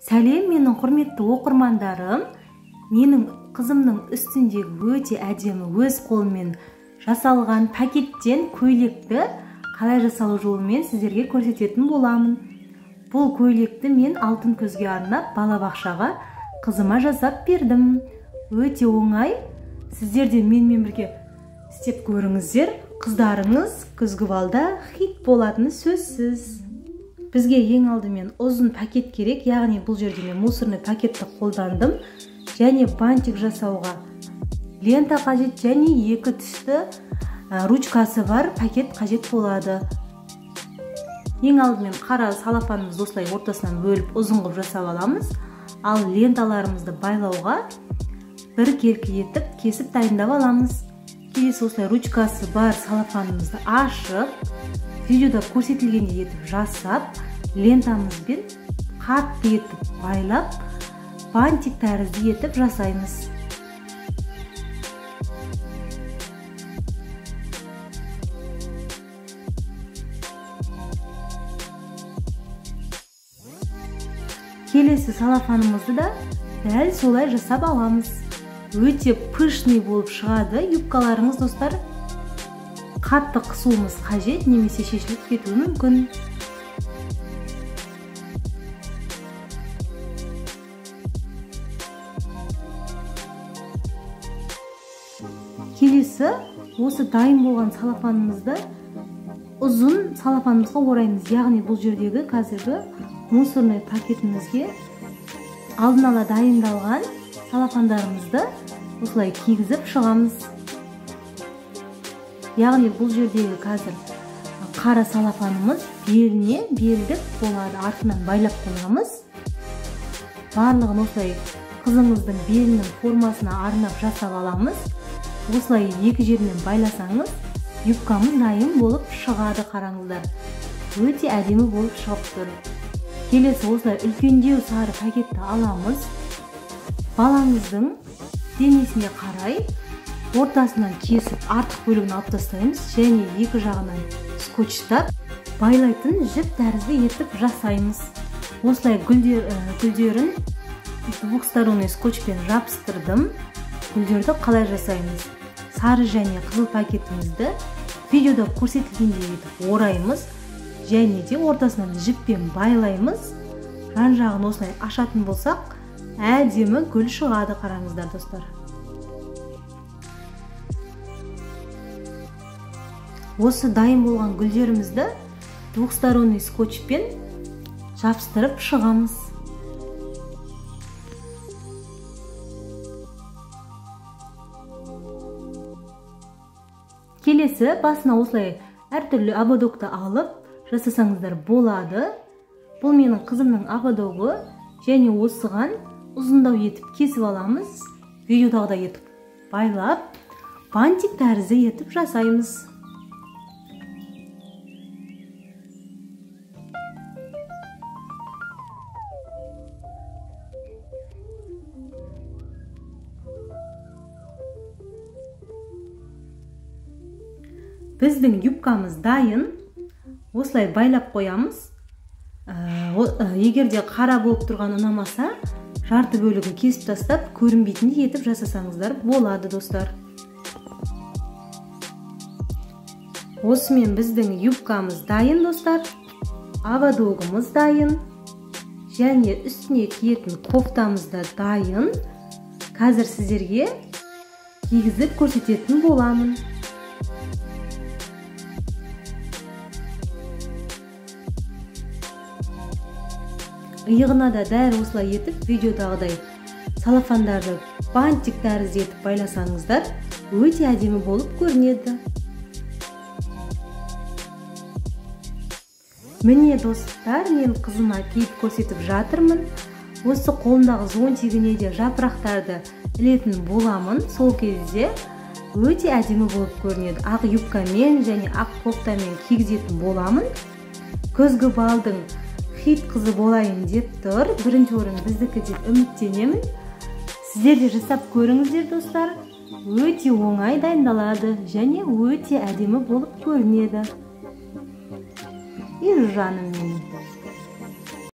Сәлем, менің құрметті оқырмандарым. Менің қызымның үстіндегі өте әдемі өз қолымен жасалған пакеттен көйлекті қалай жасалу жолымен сіздерге көрсететін боламын. Бұл көйлекті мен алтын көзге арнап балабақшаға қызыма жасап бердім. Өте оңай. Сіздер де менімен бірге істеп көріңіздер. Қыздарыңыз күзгі балда хит болатыны сөзсіз. Бізге ең алдымен ұзын пакет керек, яғни бұл жерде мен мусорный пакетті қолдандым. Және бантик жасауға лента қажет, және екі түсті ручкасы бар пакет қажет болады. Ең алдымен қара салафанымызды осылай ортасынан бөліп ұзын қылып жасап аламыз. Ал ленталарымызды байлауға бір келкі етіп кесіп дайындап аламыз. Келесі осылай ручкасы бар салафанымызды ашып, видеода көрсетілгендей етіп жасап, лентамызбен қатты етіп байлап, бантик тәрізді етіп жасаймыз. Келесі салафанымызды да дәл солай жасап аламыз. Өте пышный болып шығады юбкаларыңыз, достар. Қатты қысуымыз қажет, немесе шешіліп кетуі мүмкін. Келесі осы дайын болған салафанымызды ұзын салафанымызға ораймыз. Яғни бұл жердегі қазіргі мусорный пакетімізге алдын ала дайындалған салафандарымызды осылай кигізіп шығамыз. Яғни бұл жердегі қазір қара салафанымыз беліне белдік болады, артынан байлап қоямыз. Барлығын осылай қызыңыздың белінің формасына арнап жасап аламыз. Осылай екі жерінен байласаңыз, юбкамыз дайын болып шығады, қараңыздар. Өте әдемі болып шығып тұр. Келесі осылай үлкендеу сары пакетті аламыз. Балаңыздың денесіне қарай ортасынан кесіп артық бөлігін алып тастаймыз, және екі жағынан скотчтап байлайтын жіп тәрізді етіп жасаймыз. Осылай гүлдерін двухсторонний скотчпен жабыстырдым. Гүлдерді қалай жасаймыз? Сары және қызыл пакетімізді видеода көрсетілгендей етіп ораймыз, және де ортасынан жіппен байлаймыз. Жан жағын осылай ашатын болсақ, әдемі гүл шығады, қараңыздар, достар. Осы дайын болған гүлдерімізді двухсторонний скотчпен жабыстырып шығамыз. Келесі басына осылай әртүрлі ободокты алып жасасаңыздар болады. Бұл менің қызымның ободогы, және осыған ұзындау етіп кесіп аламыз. Видеодағыдай етіп байлап, бантик тәрізді етіп жасаймыз. Біздің юбкамыз дайын. Осылай байлап қоямыз. Егерде қара болып тұрған ұнамаса, жарты бөлігін кесіп тастап, көрінбейтіндей етіп жасасаңыздар болады, достар. Осымен біздің юбкамыз дайын, достар. Ободогымыз дайын. Және үстіне киетін кофтамыз да дайын. Қазір сіздерге кигізіп көрсететін боламын. Иығына да дәл осылай етіп, видеодағыдай салафандарды бантик тәрізді етіп байласаңыздар, өте әдемі болып көрінеді. Міне, достар, мен қызыма киіп көрсетіп жатырмын. Осы қолымдағы зонтигіне де жапырақтарды ілетін боламын. Сол кезде өте әдемі болып көрінеді. Ақ юбкамен және ақ кофтамен кигізетін боламын. Күзгі балдың хит қызы болайын деп тұр. Бірінші орын біздікі деп үміттенемін. Сіздер де жасап көріңіздер, достар. Өте оңай дайындалады және өте әдемі болып көрінеді. И жаным